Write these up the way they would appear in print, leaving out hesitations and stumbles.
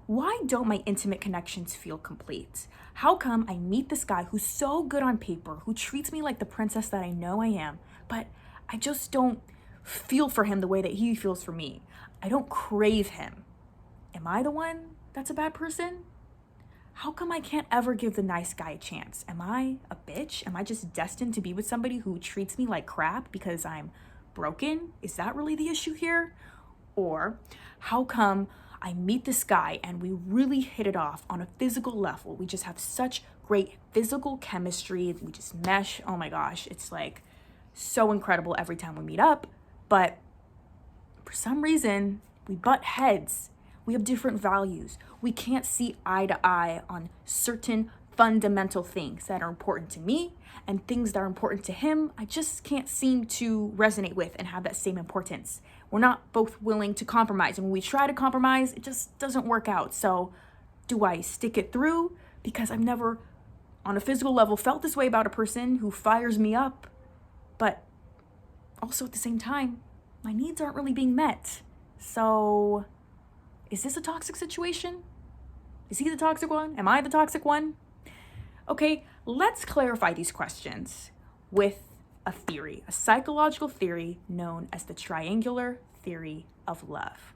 Why don't my intimate connections feel complete? How come I meet this guy who's so good on paper, who treats me like the princess that I know I am, but I just don't feel for him the way that he feels for me? I don't crave him. Am I the one that's a bad person? How come I can't ever give the nice guy a chance? Am I a bitch? Am I just destined to be with somebody who treats me like crap because I'm broken? Is that really the issue here? Or how come I meet this guy and we really hit it off on a physical level? We just have such great physical chemistry. We just mesh. Oh my gosh, it's like so incredible every time we meet up. But for some reason, we butt heads. We have different values. We can't see eye to eye on certain fundamental things that are important to me and things that are important to him. I just can't seem to resonate with and have that same importance. We're not both willing to compromise. And when we try to compromise, it just doesn't work out. So do I stick it through? Because I've never, on a physical level, felt this way about a person who fires me up. But also at the same time, my needs aren't really being met. So is this a toxic situation? Is he the toxic one? Am I the toxic one? Okay, let's clarify these questions with a theory, a psychological theory known as the triangular theory of love.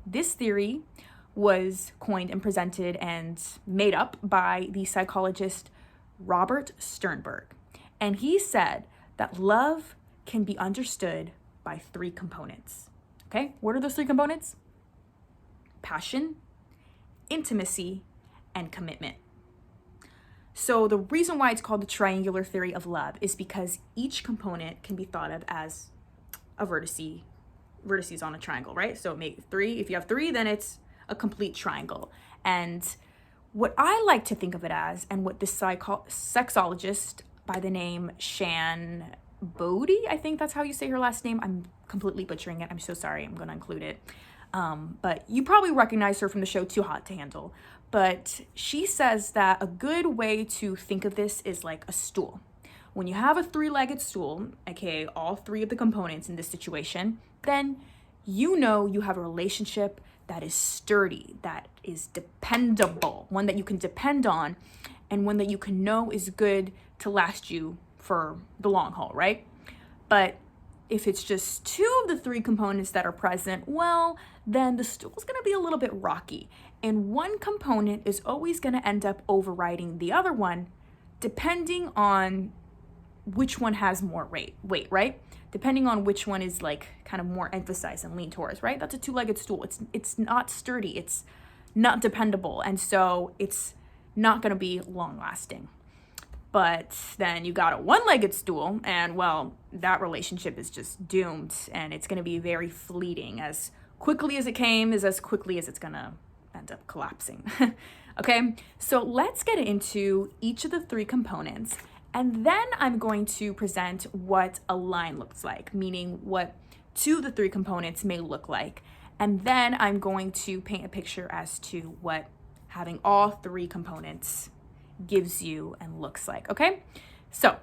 This theory was coined and presented and made up by the psychologist Robert Sternberg. And he said that love can be understood by three components. Okay, what are those three components? Passion, intimacy, and commitment. So the reason why it's called the triangular theory of love is because each component can be thought of as a vertices on a triangle, right? So make three. If you have three, then it's a complete triangle. And what I like to think of it as, and what this sexologist by the name Shan BOODY, I think that's how you say her last name. I'm completely butchering it. I'm so sorry. I'm going to include it. But you probably recognize her from the show Too Hot to Handle. But she says that a good way to think of this is like a stool. When you have a three-legged stool, aka all three of the components in this situation, then you know you have a relationship that is sturdy, that is dependable, one that you can depend on, and one that you can know is good to last you for the long haul, right? But if it's just two of the three components that are present, well, then the stool's gonna be a little bit rocky. And one component is always gonna end up overriding the other one, depending on which one has more weight, right? Depending on which one is like kind of more emphasized and lean towards, right? That's a two-legged stool. It's not sturdy, it's not dependable, and so it's not gonna be long-lasting. But then you got a one-legged stool, and well, that relationship is just doomed, and it's going to be very fleeting. As quickly as it came is as quickly as it's going to end up collapsing. Okay, so let's get into each of the three components, and then I'm going to present what a line looks like, meaning what two of the three components may look like. And then I'm going to paint a picture as to what having all three components gives you and looks like, okay? So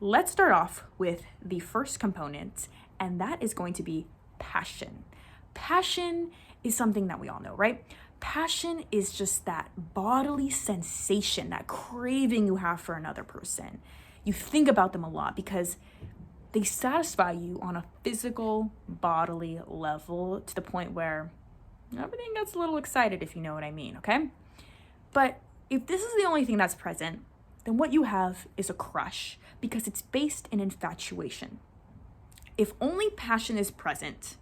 let's start off with the first component, and that is going to be passion. Passion is something that we all know, right? Passion is just that bodily sensation, that craving you have for another person. You think about them a lot because they satisfy you on a physical, bodily level to the point where everything gets a little excited, if you know what I mean, okay? But if this is the only thing that's present, then what you have is a crush because it's based in infatuation. If only passion is present,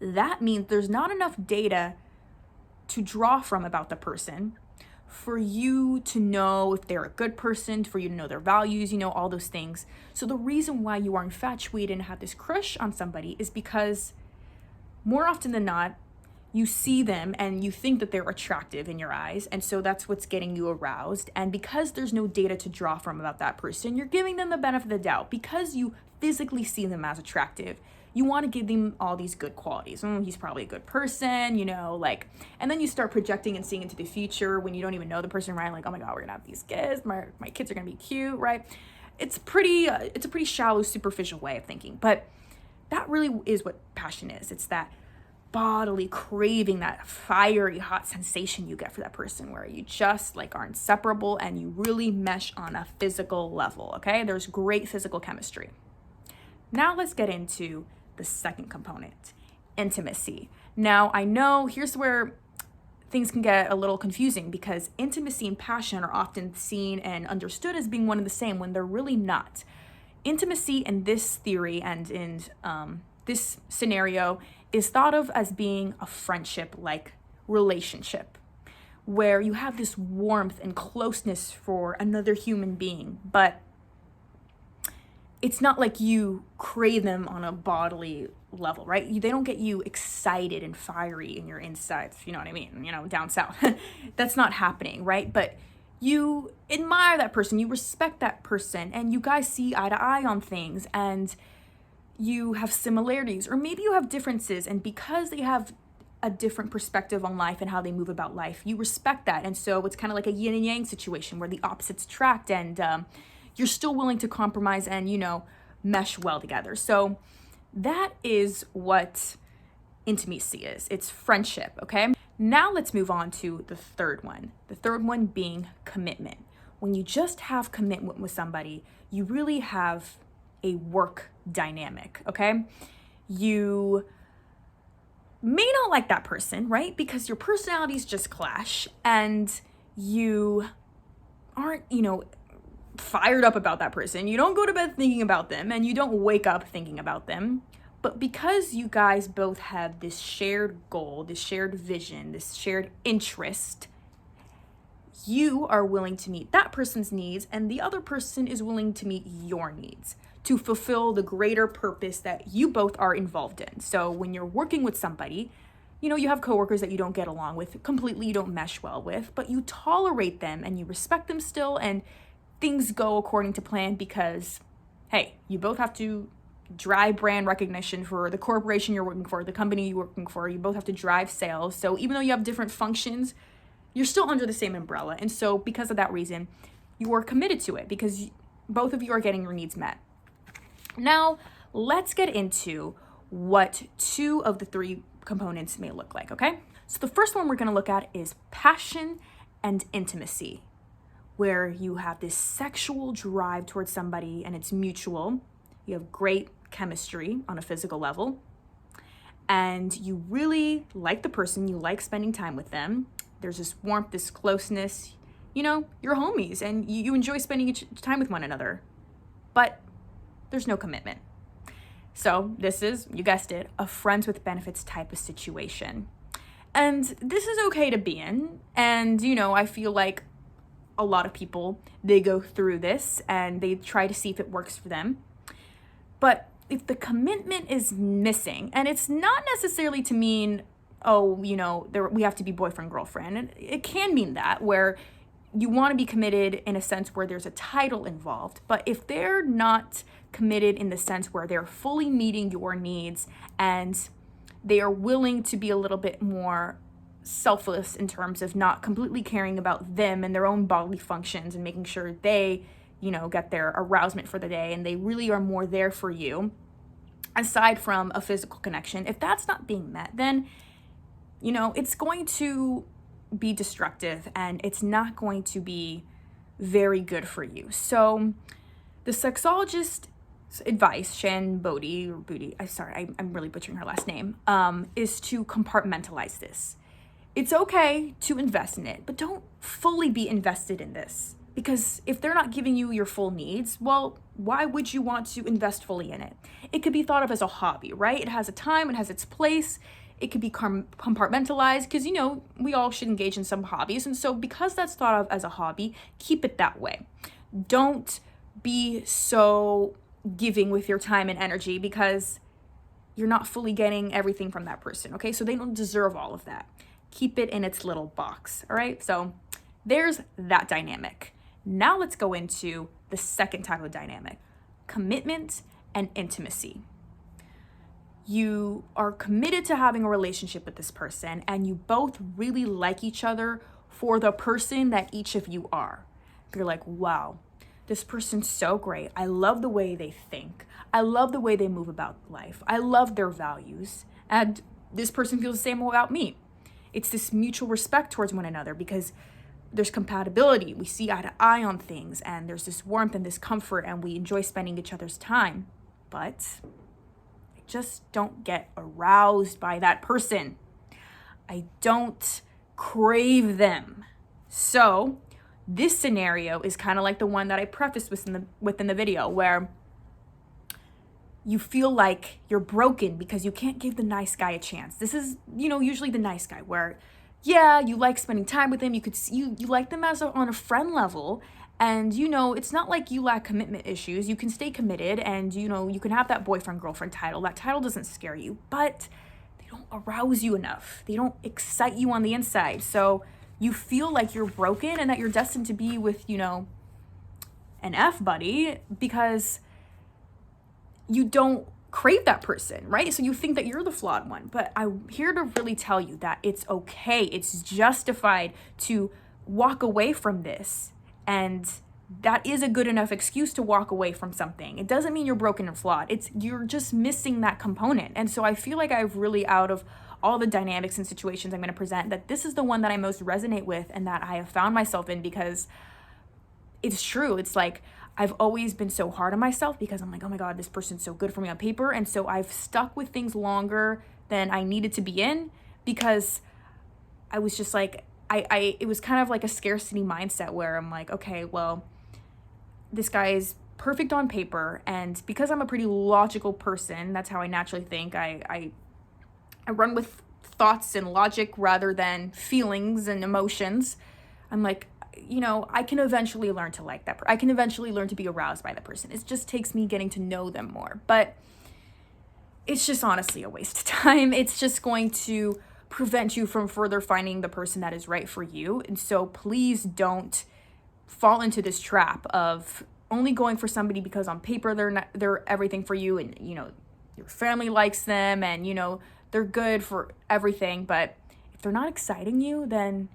that means there's not enough data to draw from about the person for you to know if they're a good person, for you to know their values, all those things. So the reason why you are infatuated and have this crush on somebody is because more often than not, you see them and you think that they're attractive in your eyes. And so that's what's getting you aroused. And because there's no data to draw from about that person, you're giving them the benefit of the doubt. Because you physically see them as attractive, you want to give them all these good qualities. He's probably a good person, and then you start projecting and seeing into the future when you don't even know the person, right? Like, oh my God, we're gonna have these kids. My kids are gonna be cute, right? It's a pretty shallow, superficial way of thinking. But that really is what passion is. It's that bodily craving, that fiery hot sensation you get for that person, where you just like are inseparable and you really mesh on a physical level, okay? There's great physical chemistry. Now let's get into the second component, intimacy. Now I know here's where things can get a little confusing, because intimacy and passion are often seen and understood as being one and the same when they're really not. Intimacy in this theory and in this scenario is thought of as being a friendship-like relationship, where you have this warmth and closeness for another human being, but it's not like you crave them on a bodily level, right? They don't get you excited and fiery in your insides, you know what I mean? Down south. That's not happening, right? But you admire that person, you respect that person, and you guys see eye to eye on things, and you have similarities, or maybe you have differences, and because they have a different perspective on life and how they move about life, you respect that. And so it's kind of like a yin and yang situation where the opposites attract, and you're still willing to compromise and, mesh well together. So that is what intimacy is. It's friendship, okay? Now let's move on to the third one. The third one being commitment. When you just have commitment with somebody, you really have a work dynamic, okay? You may not like that person, right? Because your personalities just clash, and you aren't, fired up about that person. You don't go to bed thinking about them, and you don't wake up thinking about them. But because you guys both have this shared goal, this shared vision, this shared interest, you are willing to meet that person's needs, and the other person is willing to meet your needs to fulfill the greater purpose that you both are involved in. So when you're working with somebody, you have coworkers that you don't get along with completely, you don't mesh well with, but you tolerate them and you respect them still, and things go according to plan because, hey, you both have to drive brand recognition for the corporation you're working for, the company you're working for. You both have to drive sales. So even though you have different functions, you're still under the same umbrella. And so because of that reason, you are committed to it because both of you are getting your needs met. Now, let's get into what two of the three components may look like, okay? So the first one we're going to look at is passion and intimacy, where you have this sexual drive towards somebody and it's mutual. You have great chemistry on a physical level, and you really like the person, you like spending time with them. There's this warmth, this closeness, you're homies and you enjoy spending time with one another, but there's no commitment. So this is, you guessed it, a friends with benefits type of situation. And this is okay to be in. And, I feel like a lot of people, they go through this and they try to see if it works for them. But if the commitment is missing, and it's not necessarily to mean, we have to be boyfriend, girlfriend. And it can mean that, where you want to be committed in a sense where there's a title involved. But if they're not committed in the sense where they're fully meeting your needs and they are willing to be a little bit more selfless in terms of not completely caring about them and their own bodily functions and making sure they, get their arousement for the day, and they really are more there for you, aside from a physical connection, if that's not being met, then, it's going to be destructive and it's not going to be very good for you. So the sexologist's advice, Shan BOODY, I'm really butchering her last name, is to compartmentalize this. It's okay to invest in it, but don't fully be invested in this, because if they're not giving you your full needs, well, why would you want to invest fully in it? It could be thought of as a hobby, right? It has a time, it has its place. It could be compartmentalized because, we all should engage in some hobbies. And so because that's thought of as a hobby, keep it that way. Don't be so giving with your time and energy because you're not fully getting everything from that person, okay? So they don't deserve all of that. Keep it in its little box, all right? So there's that dynamic. Now let's go into the second type of dynamic, commitment and intimacy. You are committed to having a relationship with this person, and you both really like each other for the person that each of you are. You're like, wow, this person's so great. I love the way they think. I love the way they move about life. I love their values. And this person feels the same about me. It's this mutual respect towards one another because there's compatibility. We see eye to eye on things, and there's this warmth and this comfort, and we enjoy spending each other's time. But I just don't get aroused by that person. I don't crave them. So this scenario is kind of like the one that I prefaced within the video, where you feel like you're broken because you can't give the nice guy a chance. This is, usually the nice guy where, yeah, you like spending time with them. You like them on a friend level. And, it's not like you lack commitment issues. You can stay committed and, you can have that boyfriend, girlfriend title. That title doesn't scare you, but they don't arouse you enough. They don't excite you on the inside. So you feel like you're broken and that you're destined to be with, an F buddy because you don't crave that person, right? So you think that you're the flawed one, but I'm here to really tell you that it's okay. It's justified to walk away from this. And that is a good enough excuse to walk away from something. It doesn't mean you're broken and flawed. You're just missing that component. And so I feel like I've really, out of all the dynamics and situations I'm going to present, that this is the one that I most resonate with and that I have found myself in, because it's true. It's like, I've always been so hard on myself because I'm like, oh my God, this person's so good for me on paper. And so I've stuck with things longer than I needed to be in because I was just like, it was kind of like a scarcity mindset where I'm like, okay, well, this guy is perfect on paper. And because I'm a pretty logical person, that's how I naturally think. I run with thoughts and logic rather than feelings and emotions. I'm like, I can eventually learn to like that. I can eventually learn to be aroused by that person. It just takes me getting to know them more. But it's just honestly a waste of time. It's just going to prevent you from further finding the person that is right for you. And so please don't fall into this trap of only going for somebody because on paper they're everything for you, and your family likes them, and they're good for everything. But if they're not exciting you, then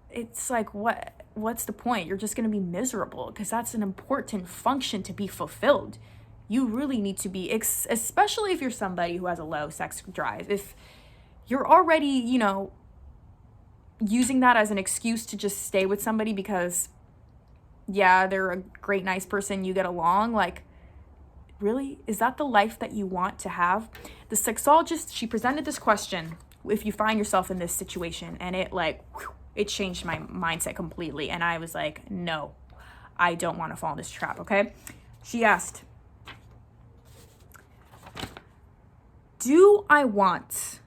it's like, what's the point? You're just going to be miserable, because that's an important function to be fulfilled. You really need to be, especially if you're somebody who has a low sex drive. If you're already, using that as an excuse to just stay with somebody because, yeah, they're a great, nice person, you get along, like, really? Is that the life that you want to have? The sexologist, she presented this question, if you find yourself in this situation, and it changed my mindset completely. And I was like, no, I don't want to fall in this trap, okay? She asked, do I want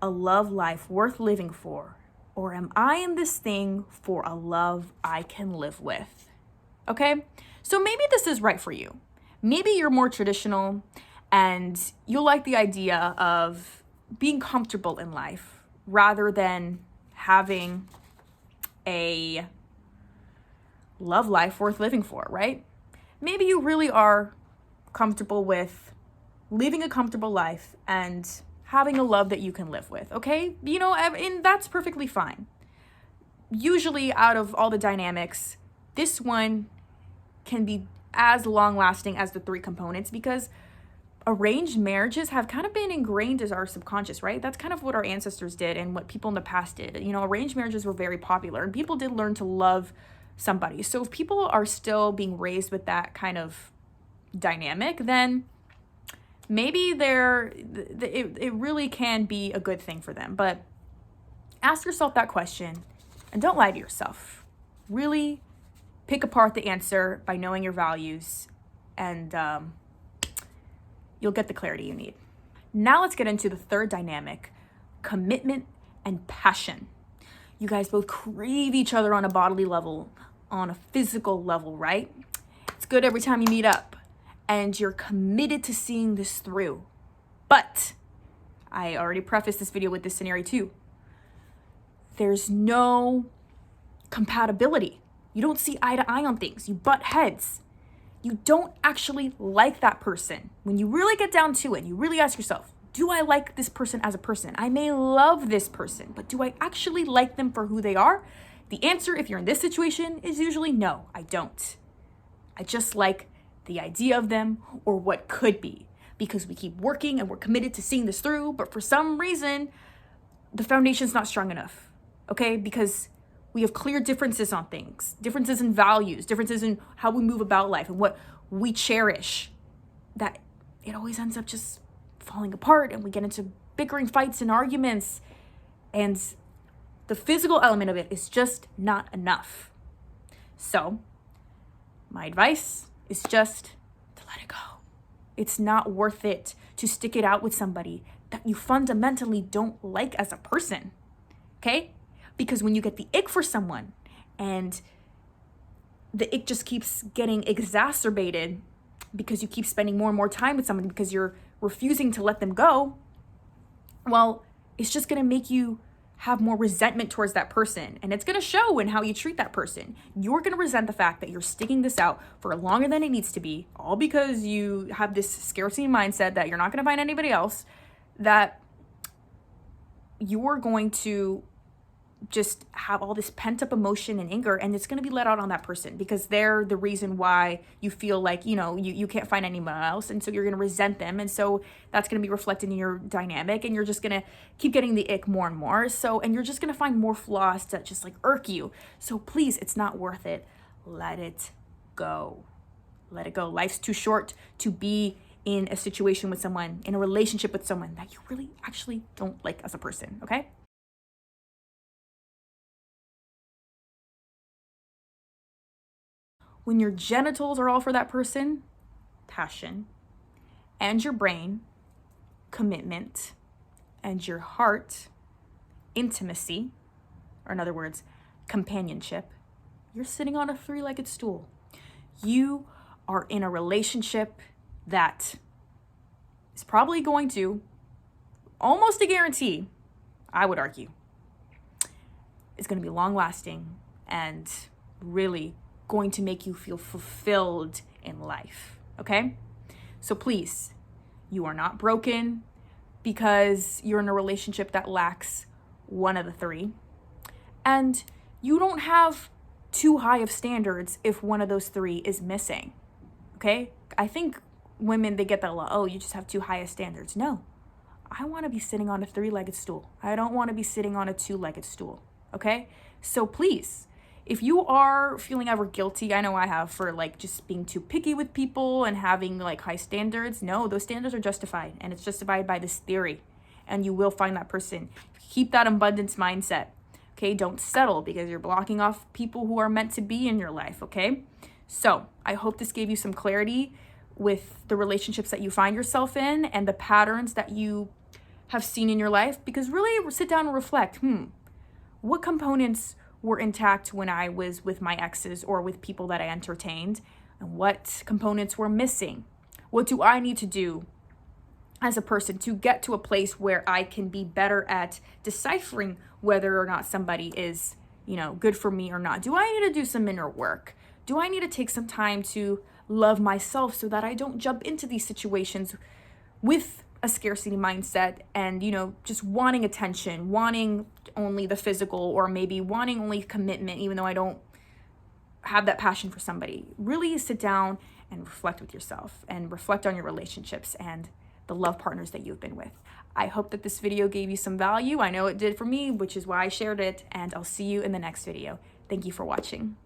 a love life worth living for, or am I in this thing for a love I can live with? Okay? So maybe this is right for you. Maybe you're more traditional and you like the idea of being comfortable in life rather than having a love life worth living for, right? Maybe you really are comfortable with living a comfortable life and having a love that you can live with, okay? And that's perfectly fine. Usually, out of all the dynamics, this one can be as long-lasting as the three components, because arranged marriages have kind of been ingrained as our subconscious, right? That's kind of what our ancestors did and what people in the past did. Arranged marriages were very popular and people did learn to love somebody. So if people are still being raised with that kind of dynamic, then maybe it really can be a good thing for them. But ask yourself that question and don't lie to yourself. Really pick apart the answer by knowing your values, and you'll get the clarity you need. Now let's get into the third dynamic, commitment and passion. You guys both crave each other on a bodily level, on a physical level, right? It's good every time you meet up, and you're committed to seeing this through. But I already prefaced this video with this scenario too. There's no compatibility. You don't see eye to eye on things. You butt heads. You don't actually like that person. When you really get down to it, you really ask yourself, do I like this person as a person? I may love this person, but do I actually like them for who they are? The answer, if you're in this situation, is usually no, I don't. I just like the idea of them or what could be. because we keep working and we're committed to seeing this through, but for some reason, the foundation's not strong enough, okay? Because we have clear differences on things, differences in values, differences in how we move about life and what we cherish, that it always ends up just falling apart and we get into bickering fights and arguments, and the physical element of it is just not enough. So my advice is just to let it go. It's not worth it to stick it out with somebody that you fundamentally don't like as a person, okay? Because when you get the ick for someone and the ick just keeps getting exacerbated because you keep spending more and more time with someone because you're refusing to let them go, well, it's just gonna make you have more resentment towards that person. And it's gonna show in how you treat that person. You're gonna resent the fact that you're sticking this out for longer than it needs to be, all because you have this scarcity mindset that you're not gonna find anybody else, that you're going to just have all this pent up emotion and anger, and it's going to be let out on that person because they're the reason why you feel like, you can't find anyone else. And so you're going to resent them. And so that's going to be reflected in your dynamic, and you're just going to keep getting the ick more and more. So, and you're just going to find more flaws that just like irk you. So please, it's not worth it. Let it go. Let it go. Life's too short to be in a situation with someone, in a relationship with someone that you really actually don't like as a person. Okay. When your genitals are all for that person, passion, and your brain, commitment, and your heart, intimacy, or in other words, companionship, you're sitting on a three-legged stool. You are in a relationship that is probably going to, almost a guarantee, I would argue, is going to be long-lasting and really going to make you feel fulfilled in life, okay? So please, you are not broken because you're in a relationship that lacks one of the three. And you don't have too high of standards if one of those three is missing, okay? I think women, they get that, oh, you just have too high of standards. No, I want to be sitting on a three-legged stool. I don't want to be sitting on a two-legged stool, okay? So please, if you are feeling ever guilty, I know I have, for like just being too picky with people and having like high standards, no, those standards are justified, and it's justified by this theory, and you will find that person. Keep that abundance mindset, okay? Don't settle because you're blocking off people who are meant to be in your life, okay? So I hope this gave you some clarity with the relationships that you find yourself in and the patterns that you have seen in your life, because really sit down and reflect, what components were intact when I was with my exes or with people that I entertained, and what components were missing? What do I need to do as a person to get to a place where I can be better at deciphering whether or not somebody is, good for me or not? Do I need to do some inner work? Do I need to take some time to love myself so that I don't jump into these situations with a scarcity mindset and, just wanting attention, wanting only the physical, or maybe wanting only commitment, even though I don't have that passion for somebody? Really sit down and reflect with yourself and reflect on your relationships and the love partners that you've been with. I hope that this video gave you some value. I know it did for me, which is why I shared it, and I'll see you in the next video. Thank you for watching.